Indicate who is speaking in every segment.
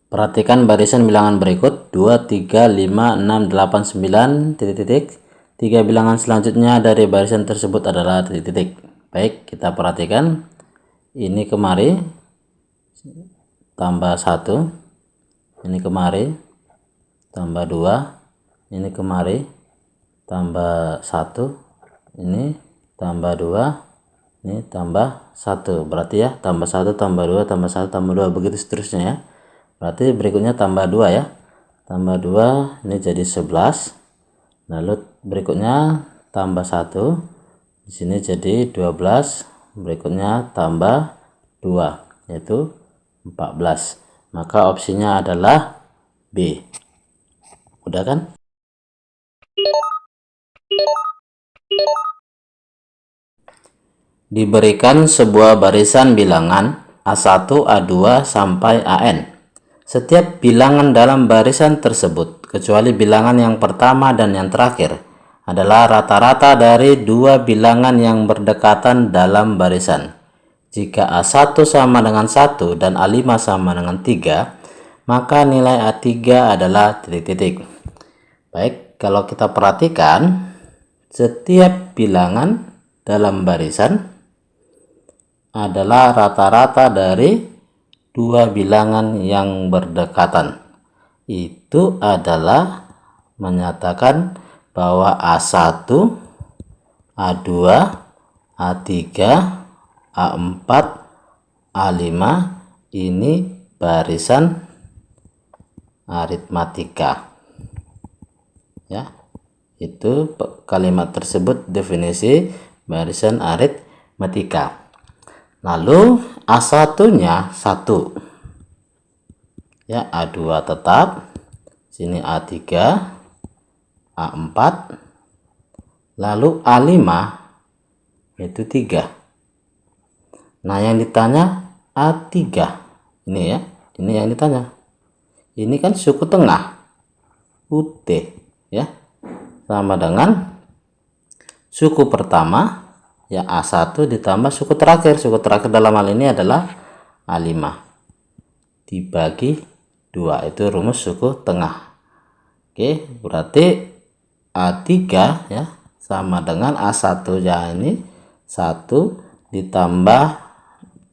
Speaker 1: Perhatikan barisan bilangan berikut 2, 3, 5, 6, 8, 9, titik-titik. 3 bilangan selanjutnya dari barisan tersebut adalah titik-titik. Baik, kita perhatikan. Ini kemari tambah 1, ini kemari tambah 2, ini kemari tambah 1, ini tambah 2, ini tambah 1. Berarti ya tambah 1 tambah 2 tambah 1 tambah 2 begitu seterusnya ya. Berarti berikutnya tambah 2 ya. Tambah 2 ini jadi 11. Lalu berikutnya tambah 1. Di sini jadi 12. Berikutnya tambah 2 yaitu 14. Maka opsinya adalah B. Udah kan? Diberikan sebuah barisan bilangan A1, A2 sampai AN. Setiap bilangan dalam barisan tersebut, kecuali bilangan yang pertama dan yang terakhir, adalah rata-rata dari dua bilangan yang berdekatan dalam barisan. Jika A1 sama dengan 1 dan A5 sama dengan 3, maka nilai A3 adalah titik-titik. Baik, kalau kita perhatikan, setiap bilangan dalam barisan adalah rata-rata dari dua bilangan yang berdekatan. Itu adalah menyatakan bahwa A1, A2, A3, A4, A5 ini barisan aritmatika. Ya, itu kalimat tersebut definisi barisan aritmatika. Lalu A1-nya 1. Ya, A2 tetap. Sini A3, A4. Lalu A5 itu 3. Nah, yang ditanya A3. Ini ya, ini yang ditanya. Ini kan suku tengah. UT ya. Sama dengan suku pertama ya A1 ditambah suku terakhir. Suku terakhir dalam hal ini adalah A5 dibagi 2, itu rumus suku tengah. Oke, berarti A3 ya sama dengan A1 ya, ini 1 ditambah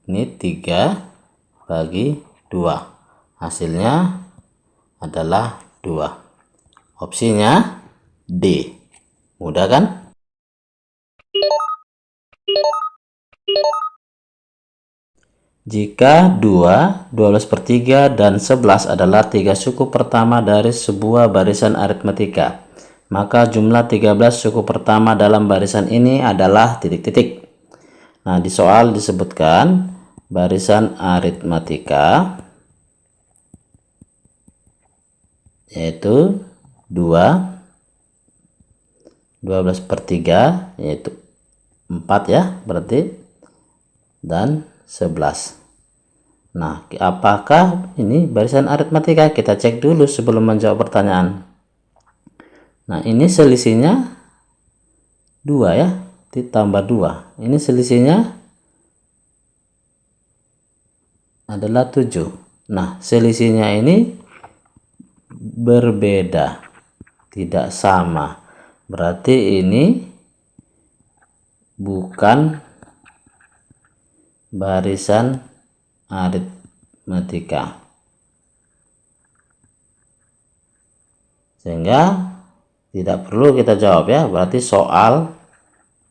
Speaker 1: ini 3 bagi 2, hasilnya adalah 2. Opsinya D. Mudah kan? Jika 2, 12/3, dan 11 adalah 3 suku pertama dari sebuah barisan aritmatika, maka jumlah 13 suku pertama dalam barisan ini adalah titik-titik. Nah, di soal disebutkan barisan aritmatika yaitu 2, 12/3 yaitu 4 ya berarti, dan 11. Nah, apakah ini barisan aritmatika? Kita cek dulu sebelum menjawab pertanyaan. Nah, ini selisihnya 2 ya, ditambah 2. Ini selisihnya adalah 7. Nah, selisihnya ini berbeda, tidak sama. Berarti ini bukan barisan aritmatika, sehingga tidak perlu kita jawab ya, berarti soal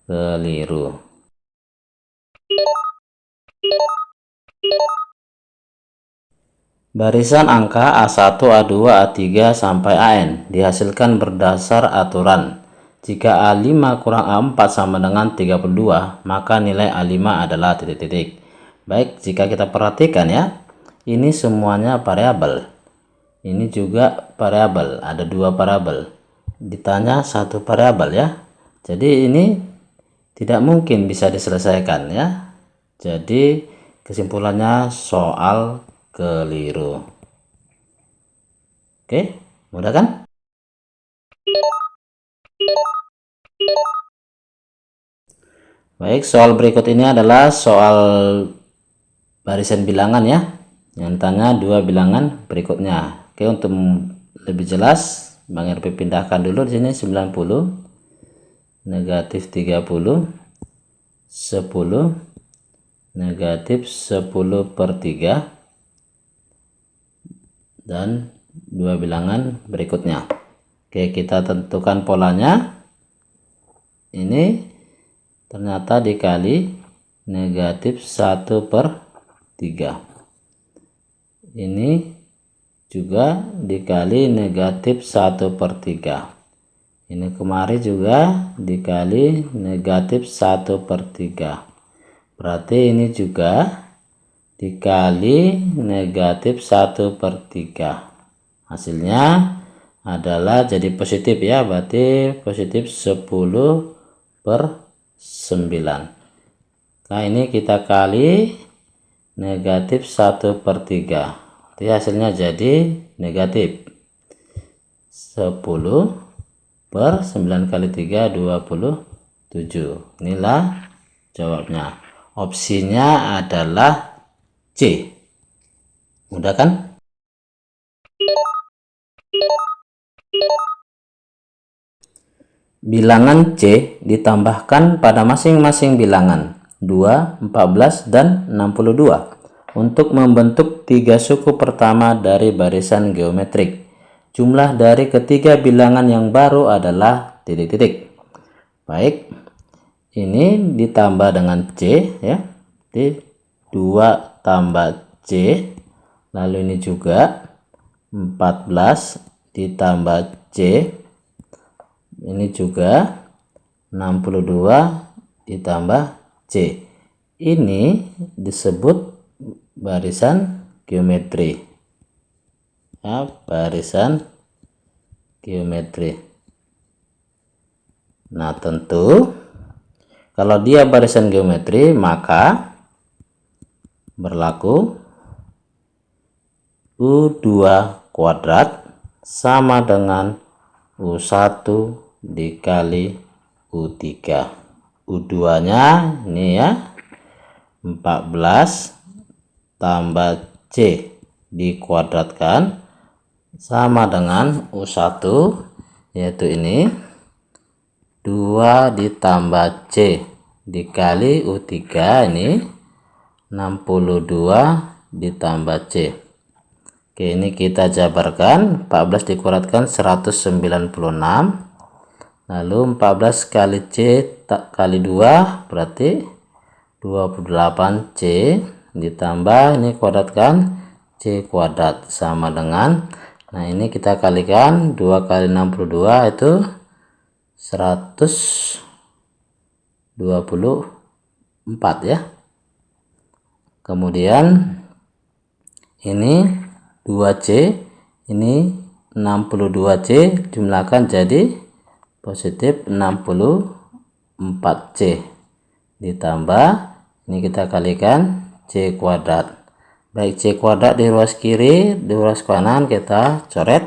Speaker 1: keliru. Barisan angka A1, A2, A3 sampai AN dihasilkan berdasar aturan. Jika A5 kurang A4 sama dengan 32, maka nilai A5 adalah titik-titik. Baik, jika kita perhatikan ya, ini semuanya variabel. Ini juga variabel, ada 2 variabel. Ditanya 1 variabel ya. Jadi ini tidak mungkin bisa diselesaikan ya. Jadi kesimpulannya soal keliru. Oke, mudah kan? Baik, soal berikut ini adalah soal barisan bilangan ya. Yang ditanya dua bilangan berikutnya. Oke, untuk lebih jelas Bang RP pindahkan dulu di sini 90, negatif 30, 10, negatif 10/3, dan dua bilangan berikutnya. Oke, kita tentukan polanya. Ini ternyata dikali negatif 1/3. Ini juga dikali negatif 1/3. Ini kemarin juga dikali negatif 1/3. Berarti ini juga dikali negatif 1/3. Hasilnya adalah jadi positif ya, berarti positif 10/9. Nah, ini kita kali negatif 1/3. Jadi hasilnya jadi negatif 10/9 kali 3, 27. Inilah jawabnya. Opsinya adalah C. Mudah kan? Bilangan C ditambahkan pada masing-masing bilangan 2, 14, dan 62 untuk membentuk tiga suku pertama dari barisan geometrik. Jumlah dari ketiga bilangan yang baru adalah titik-titik. Baik, ini ditambah dengan C ya. Jadi 2 tambah C, lalu ini juga 14 ditambah C, ini juga 62 ditambah C. Ini disebut barisan geometri ya, barisan geometri. Nah, tentu kalau dia barisan geometri maka berlaku U2 kuadrat sama dengan U1 dikali U3. U2 nya ini ya 14 tambah C dikuadratkan sama dengan U1, yaitu ini 2 ditambah C dikali U3, ini 62 ditambah C. Oke, ini kita jabarkan. 14 dikuadratkan 196, lalu 14 kali C kali 2 berarti 28C ditambah ini kuadratkan C kuadrat sama dengan, nah ini kita kalikan 2 kali 62 itu 124 ya. Kemudian ini 2C, ini 62C jumlahkan jadi positif 64C ditambah ini kita kalikan C kuadrat. Baik, C kuadrat di ruas kiri, di ruas kanan kita coret.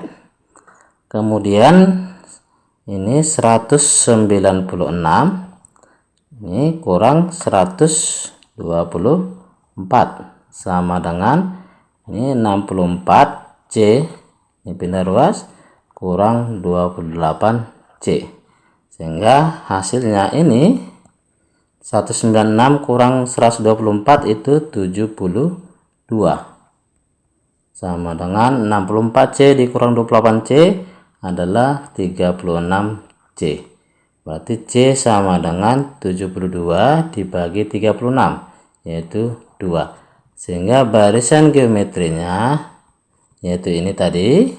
Speaker 1: Kemudian ini 196 ini kurang 124 sama dengan ini 64C, ini pindah ruas, kurang 28C, sehingga hasilnya ini 196 kurang 124 itu 72 sama dengan 64C dikurang 28C adalah 36C. Berarti C sama dengan 72 dibagi 36, yaitu 2. Sehingga barisan geometrinya yaitu ini tadi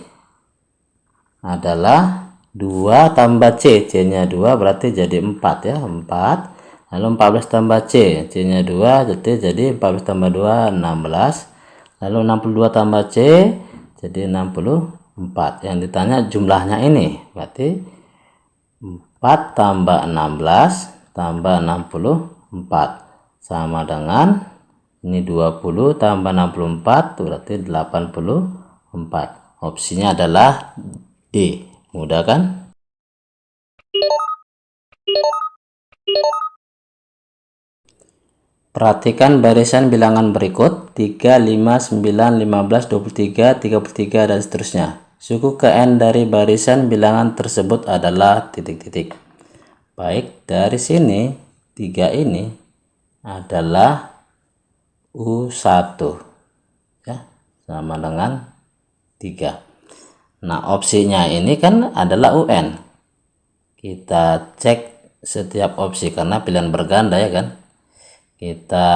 Speaker 1: adalah 2 tambah C, C nya 2 berarti jadi 4 ya, 4. Lalu 14 tambah C, C nya 2 jadi 14 tambah 2 16. Lalu 62 tambah C jadi 64. Yang ditanya jumlahnya ini, berarti 4 tambah 16 tambah 64 sama dengan ini 20 tambah 64 berarti 84. Opsinya adalah D. Mudah kan? Perhatikan barisan bilangan berikut 3, 5, 9, 15, 23, 33 dan seterusnya. Suku ke N dari barisan bilangan tersebut adalah titik-titik. Baik, dari sini 3 ini adalah U1 ya, sama dengan 3. Nah, opsinya ini kan adalah UN. Kita cek setiap opsi karena pilihan berganda ya kan. Kita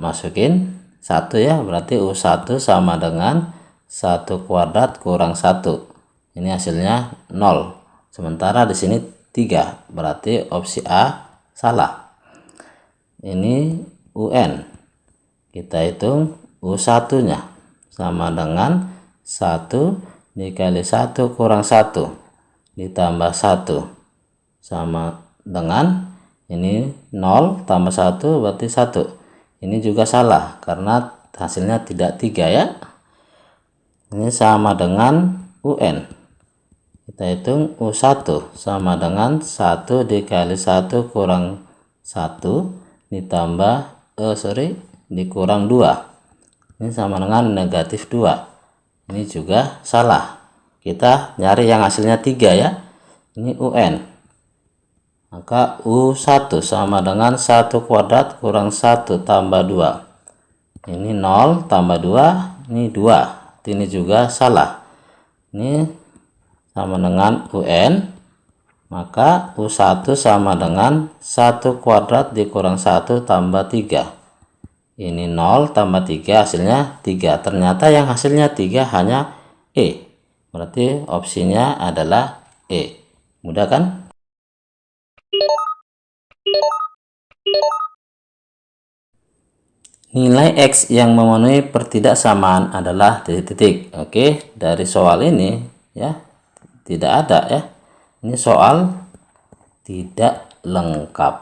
Speaker 1: masukin 1 ya, berarti U1 sama dengan 1 kuadrat kurang 1. Ini hasilnya 0. Sementara di sini 3, berarti opsi A salah. Ini UN. Kita hitung U1 nya sama dengan 1 dikali 1 kurang 1 ditambah 1 sama dengan ini 0 tambah 1 berarti 1. Ini juga salah karena hasilnya tidak 3 ya. Ini sama dengan UN. Kita hitung U1 sama dengan 1 dikali 1 kurang 1 ditambah dikurang 2. Ini sama dengan negatif 2. Ini juga salah. Kita nyari yang hasilnya 3 ya. Ini UN. Maka U1 sama dengan 1 kuadrat kurang 1 tambah 2. Ini 0 tambah 2, ini 2. Ini juga salah. Ini sama dengan UN. Maka U1 sama dengan 1 kuadrat dikurang 1 tambah 3. Ini 0 tambah 3 hasilnya 3. Ternyata yang hasilnya 3 hanya E. Berarti opsinya adalah E. Mudah kan? Nilai X yang memenuhi pertidaksamaan adalah titik-titik. Oke, dari soal ini ya tidak ada ya. Ini soal tidak lengkap.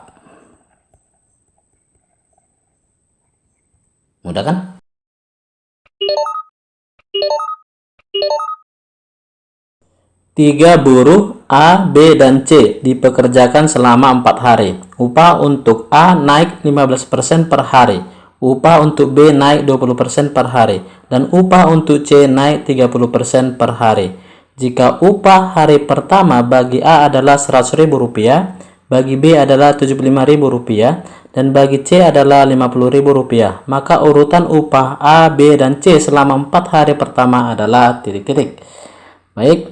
Speaker 1: Mudah kan? Tiga buruh A, B, dan C dipekerjakan selama 4 hari. Upah untuk A naik 15% per hari. Upah untuk B naik 20% per hari. Dan upah untuk C naik 30% per hari. Jika upah hari pertama bagi A adalah Rp100.000, bagi B adalah Rp75.000, dan bagi C adalah Rp50.000, maka urutan upah A, B, dan C selama 4 hari pertama adalah titik-titik. Baik,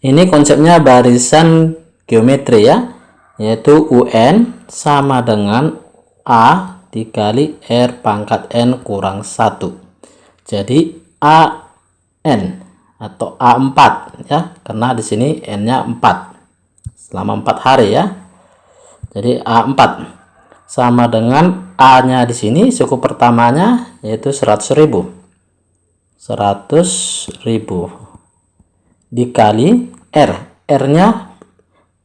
Speaker 1: ini konsepnya barisan geometri ya, yaitu UN sama dengan A dikali R pangkat N kurang 1. Jadi AN atau A4 ya, karena di sini N-nya 4 selama 4 hari ya. Jadi A4 sama dengan A-nya di sini suku pertamanya yaitu 100.000. 100.000 dikali R. R-nya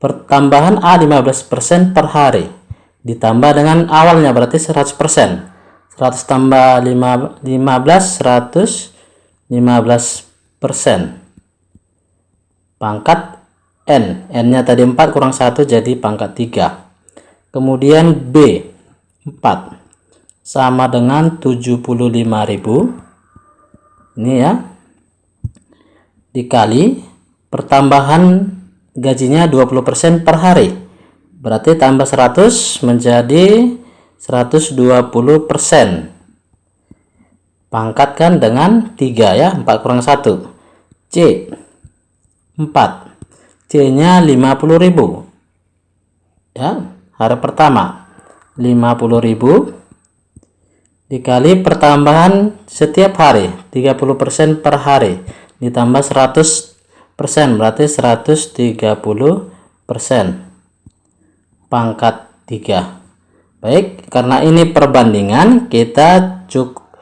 Speaker 1: pertambahan A 15% per hari ditambah dengan awalnya berarti 100%. 100 tambah 15 100 15%. Pangkat N. N-nya tadi 4 kurang 1 jadi pangkat 3. Kemudian B 4 sama dengan 75.000. Ini ya. Dikali pertambahan gajinya 20% per hari. Berarti tambah 100 menjadi 120%. Pangkatkan dengan 3 ya, 4 kurang 1. C 4. C-nya 50.000. Ya, hari pertama 50.000 dikali pertambahan setiap hari 30% per hari ditambah 100% berarti 130%. Pangkat 3. Baik, karena ini perbandingan kita cukup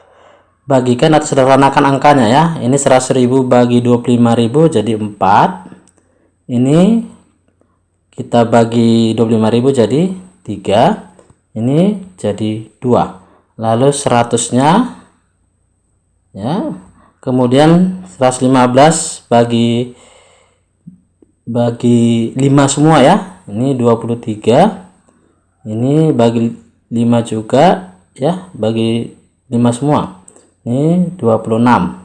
Speaker 1: bagikan atau sederhanakan angkanya ya. Ini 100.000 bagi 25.000 jadi 4. Ini kita bagi 25.000 jadi 3. Ini jadi 2. Lalu 100-nya ya. Kemudian 115 bagi 5 semua ya. Ini 23. Ini bagi 5 juga ya, bagi 5 semua. Ini 26.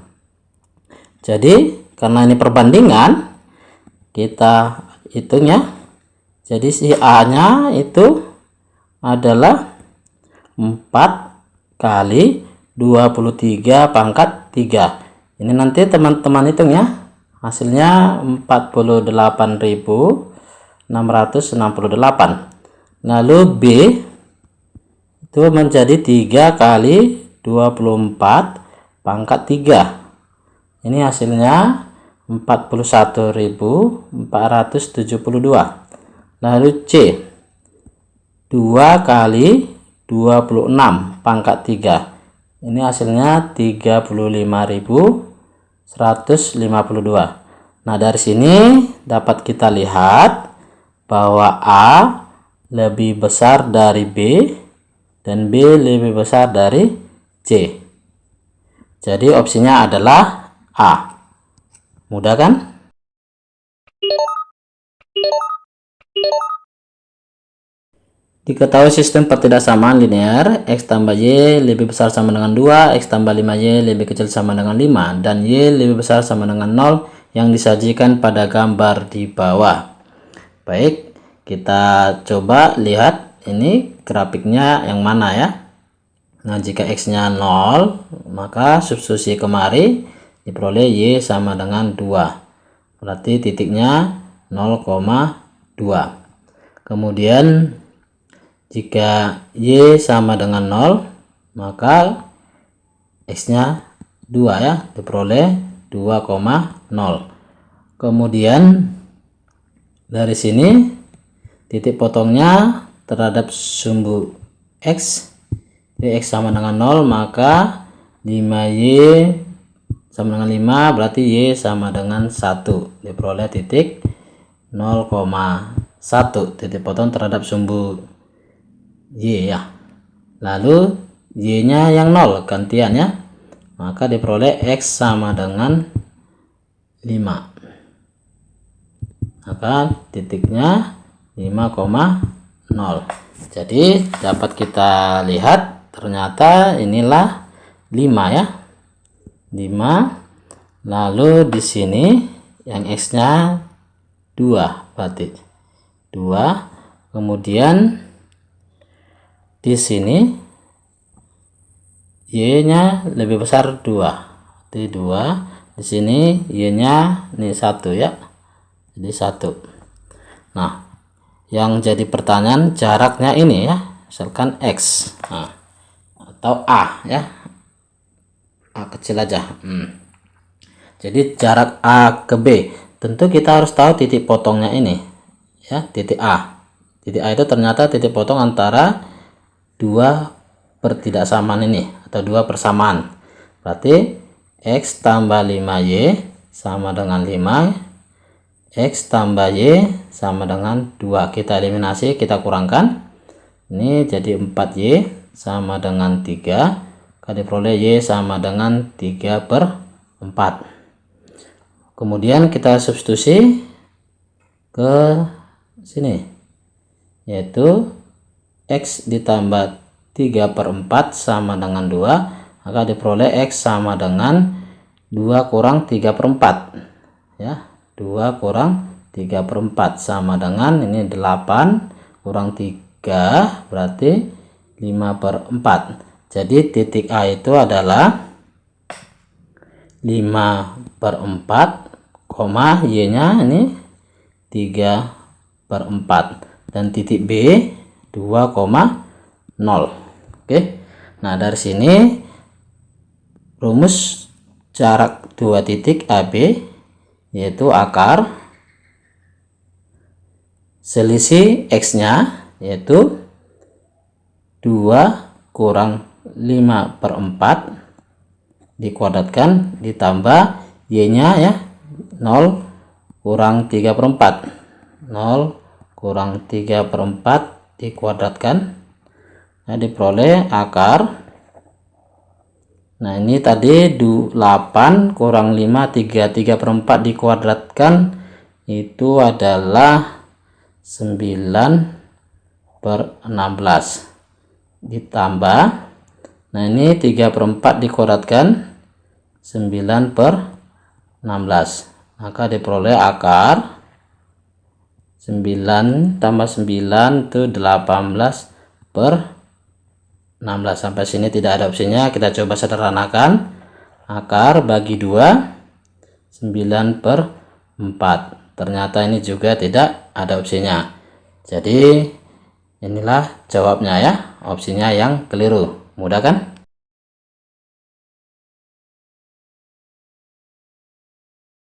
Speaker 1: Jadi karena ini perbandingan, kita hitung ya. Jadi si A nya itu adalah 4 kali 23 pangkat 3. Ini nanti teman-teman hitung ya, hasilnya 48.668. Lalu B itu menjadi 3 kali 24 pangkat 3. Ini hasilnya 41.472. Lalu C 2 kali 26 pangkat 3. Ini hasilnya 35.152. Nah, dari sini dapat kita lihat bahwa A lebih besar dari B dan B lebih besar dari C. Jadi opsinya adalah A. Mudah kan? Diketahui sistem pertidaksamaan linear, X tambah Y lebih besar sama dengan 2, X tambah 5Y lebih kecil sama dengan 5, dan Y lebih besar sama dengan 0 yang disajikan pada gambar di bawah. Baik, kita coba lihat ini grafiknya yang mana ya. Nah, jika X-nya 0, maka substitusi kemari diperoleh Y sama dengan 2. Berarti titiknya 0,2. Kemudian jika Y sama dengan 0, maka X-nya 2 ya, diperoleh 2,0. Kemudian dari sini titik potongnya terhadap sumbu X, jadi X sama dengan 0, maka 5Y sama dengan 5, berarti Y sama dengan 1, diperoleh titik 0,1, titik potong terhadap sumbu Y ya. Lalu Y nya yang 0 gantian ya, maka diperoleh X sama dengan 5, maka titiknya 5,0. Jadi dapat kita lihat ternyata inilah 5 ya, 5. Lalu di sini yang X nya 2, berarti 2. Kemudian di sini Y nya lebih besar 2, berarti 2. Di sini Y nya ini 1 ya, jadi 1. Nah, yang jadi pertanyaan jaraknya ini ya, misalkan X, nah, atau A ya, A kecil aja. Jadi jarak A ke B, tentu kita harus tahu titik potongnya ini ya, titik A. Titik A itu ternyata titik potong antara dua pertidaksamaan ini atau dua persamaan. Berarti X tambah 5Y sama dengan 5, X tambah Y sama dengan 2. Kita eliminasi, kita kurangkan. Ini jadi 4Y sama dengan 3. Kita diperoleh Y sama dengan 3/4. Kemudian kita substitusi ke sini, yaitu X ditambah 3/4 sama dengan 2, maka diperoleh X sama dengan 2 kurang 3/4 ya. 2 kurang 3/4 sama dengan ini 8 kurang 3, berarti 5/4. Jadi titik A itu adalah 5/4, Y nya ini 3/4, dan titik B 2,0. Oke. Nah, dari sini rumus jarak dua titik AB yaitu akar selisih X-nya yaitu 2 kurang 5/4 dikuadratkan ditambah Y-nya ya, 0 kurang 3/4. 0 kurang 3/4 dikuadratkan, nah, diperoleh akar. Nah, ini tadi 8 kurang 5, 3/4 dikuadratkan itu adalah 9/16 ditambah Nah, ini 3/4 dikuadratkan 9/16, maka diperoleh akar 9 tambah 9 itu 18/16. Sampai sini tidak ada opsinya, kita coba sederhanakan. Akar bagi 2 9/4. Ternyata ini juga tidak ada opsinya. Jadi inilah jawabnya ya, opsinya yang keliru. Mudah kan?